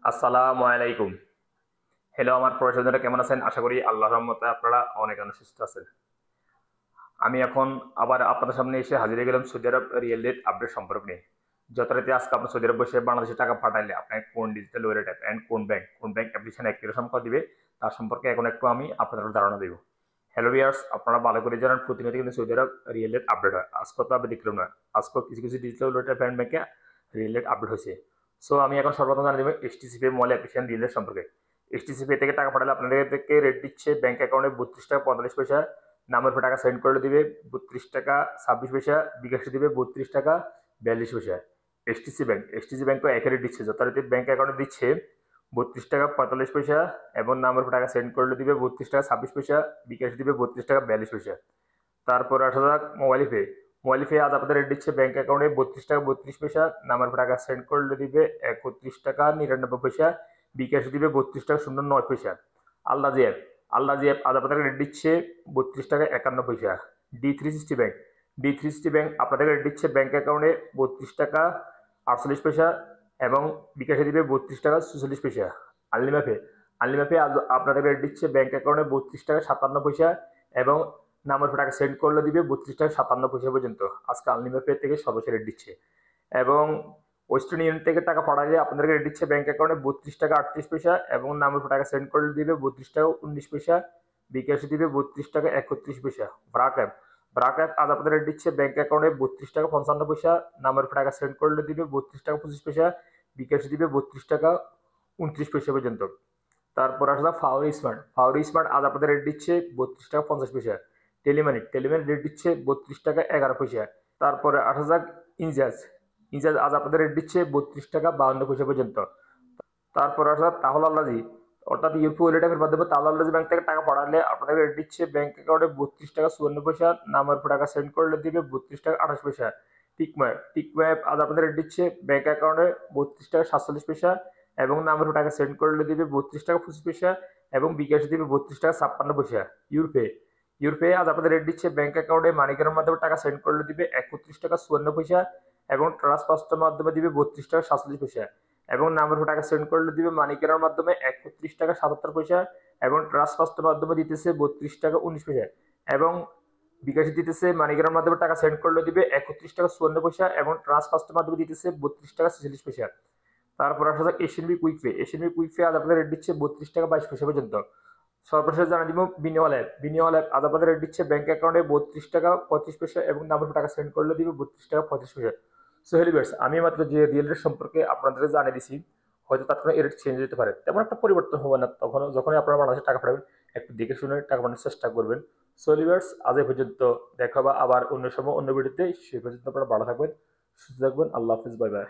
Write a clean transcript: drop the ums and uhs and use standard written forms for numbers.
আসসালামু আলাইকুম। হ্যালো আমার পরিচিতরা, কেমন আছেন? আশা করি আল্লাহর রহমতে আপনারা অনেক সুস্থ আছেন। আমি এখন আবার আপনাদের সামনে এসে হাজির হয়ে গেলাম সৌদি আরব রিয়েল রেট আপডেট সম্পর্ক নিয়ে। যথারীতি আজকে আপনার সৌদি আরব বসে বাংলাদেশে টাকা পাঠাইলে আপনাকে কোন ডিজিটাল ওয়ালেট অ্যাপ এন্ড কোন ব্যাংক অ্যাপ্লিকেশন অ্যাক্টিভেশন করা দিবে তার সম্পর্কে এখন একটু আমি আপনাদের ধারণা দেব। হ্যালো ভিউয়ার্স, আপনারা ভালো করে জানেন প্রতিনিয়ত কিন্তু সৌদি আরব রিয়েল রেট আপডেট হয়। আজকে তো আপনি দেখলাম না, আজকে কিছু কিছু ডিজিটাল ওয়ালেট অ্যাপ এন্ড ব্যাংকে রিয়েল রেট আপডেট হয়েছে। সো আমি এখন সর্বপ্রথম জানিয়ে দেবো STC pay mobile application real rate সম্পর্কে। এসটিসি পে থেকে টাকা পাঠালে আপনাদেরকে রেট দিচ্ছে ব্যাংক অ্যাকাউন্টে 32 টাকা 45 পয়সা, নামের উপর টাকা সেন্ড করলে দিবে 32 টাকা 26 পয়সা, বিকাশে দিবে 32 টাকা 42 পয়সা। এসটিসি ব্যাংকও একই রেট দিচ্ছে, যথারীতি ব্যাংক অ্যাকাউন্টে দিচ্ছে 32 টাকা 45 পয়সা এবং নামের উপর টাকা সেন্ড করলে দিবে 32 টাকা 26 পয়সা, বিকাশ দিবে 32 টাকা 42 পয়সা। তারপর আসা যাক মোবাইল পে। মোবাইল পে আজ আপনাদের রেট দিচ্ছে ব্যাংক অ্যাকাউন্টে 32 টাকা 32 পয়সা, নামের উপর টাকা সেন্ড করলে দিবে 31 টাকা 99 পয়সা, বিকাশ দিবে 32 টাকা 09 পয়সা। আল্লাহ জি অ্যাপ আজ আপনাদের রেট দিচ্ছে 32 টাকা 51 পয়সা। ডি360 ব্যাংক আপনাদের রেট দিচ্ছে ব্যাংক অ্যাকাউন্টে 32 টাকা 48 পয়সা এবং বিকাশে দিবে 32 টাকা 46 পয়সা। আনলিমা পে আজ আপনাদের রেট দিচ্ছে ব্যাংক অ্যাকাউন্টে 32 টাকা 57 পয়সা এবং নামের উপর টাকা সেন্ড করলে দিবে 32 টাকা 57 পয়সা পর্যন্ত। আজকে আনলিমা পে থেকে সর্বোচ্চ রেট দিচ্ছে। এবং ওয়েস্টার্ন ইউনিয়ন থেকে টাকা পাঠালে আপনাদেরকে রেট দিচ্ছে ব্যাংক অ্যাকাউন্টে 32 টাকা 38 পয়সা এবং নামের উপর টাকা সেন্ড করলে দিবে 32 টাকা 19 পয়সা, বিকাশে দিবে 32 টাকা 31 পয়সা। ব্রাক অ্যাপ আজ আপনাদের রেট দিচ্ছে ব্যাংক অ্যাকাউন্টে 32 টাকা 55 পয়সা, নামের উপর টাকা সেন্ড করলে দিবে 32 টাকা 25 পয়সা, বিকাশে দিবে 32 টাকা 29 পয়সা পর্যন্ত। তারপর আসলে ফাওরি স্মার্ট আজ আপনাদের রেট দিচ্ছে 32 টাকা 50 পয়সা। টেলিমানি রেট দিচ্ছে 32 টাকা 11 পয়সা। তারপরে আসা যাক ইনচার্জ আজ আপনাদের রেট দিচ্ছে 32 টাকা 52 পয়সা পর্যন্ত। তারপর আসা তাহলে আল্লাজি, অর্থাৎ ইউপি ওয়ালেট অ্যাপের মাধ্যমে তাহলে আল্লাজি ব্যাংক থেকে টাকা পাঠালে আপনাদের রেট দিচ্ছে ব্যাংক অ্যাকাউন্টে 32 টাকা 54 পয়সা, নামের উপর টাকা সেন্ড করলে দিবে 32 টাকা 28 পয়সা। টিকময় আজ আপনাদের রেট দিচ্ছে ব্যাংক অ্যাকাউন্টে 32 টাকা 47 পয়সা এবং নামের উপর টাকা সেন্ড করলে দিবে 32 টাকা 25 পয়সা এবং বিকাশ দিবে 32 টাকা 56 পয়সা। ইউরপে আজ আপনাদের রেট দিচ্ছে ব্যাংক অ্যাকাউন্টে মানিগ্রামের মাধ্যমে টাকা সেন্ড করলে দিবে 31 টাকা 54 পয়সা এবং ট্রান্সফারের মাধ্যমে দিবে 32 টাকা 47 পয়সা এবং নামের উপর টাকা সেন্ড করলে দিবে মানিগ্রামের মাধ্যমে 31 টাকা 77 পয়সা এবং ট্রান্সফারের মাধ্যমে দিতেছে 32 টাকা 19 পয়সা এবং বিকাশে দিতেছে মানিগ্রামের মাধ্যমে টাকা সেন্ড করলে দিবে 31 টাকা 54 পয়সা এবং ট্রান্সফারের মাধ্যমে দিতেছে 32 টাকা 46 পয়সা। তারপর আসা যাক এশিয়ান বি কুইক পে আজ আপনাদের রেট দিচ্ছে 32 টাকা 22 পয়সা পর্যন্ত। সর্বশেষ জানা দিব বিনিয়োগ অ্যাপ আজ আপনাদের রেট দিচ্ছে ব্যাংক অ্যাকাউন্টে 32 টাকা 35 পয়সা এবং নামের টাকা সেন্ড করলে দিবে 32 টাকা 35 পয়সা। সো হেলিবার্স, আমি মাত্র যে রিয়েল রেট সম্পর্কে আপনাদের জানিয়ে দিছি, হয়তো তার কোনো রেট চেঞ্জ হতে পারে, তেমন একটা পরিবর্তন হবে না। তখন যখনই আপনারা বাংলাদেশে টাকা পাঠাবেন একটু দেখে শুনে টাকা পাঠানোর চেষ্টা করবেন। সো হেলিবার্স, আজ এই পর্যন্ত, দেখা হবে আবার অন্য সময় অন্য ভিডিওতে। সেই পর্যন্ত আপনারা ভালো থাকবেন, সুস্থ থাকবেন। আল্লাহ হাফিজ, বাই বাই।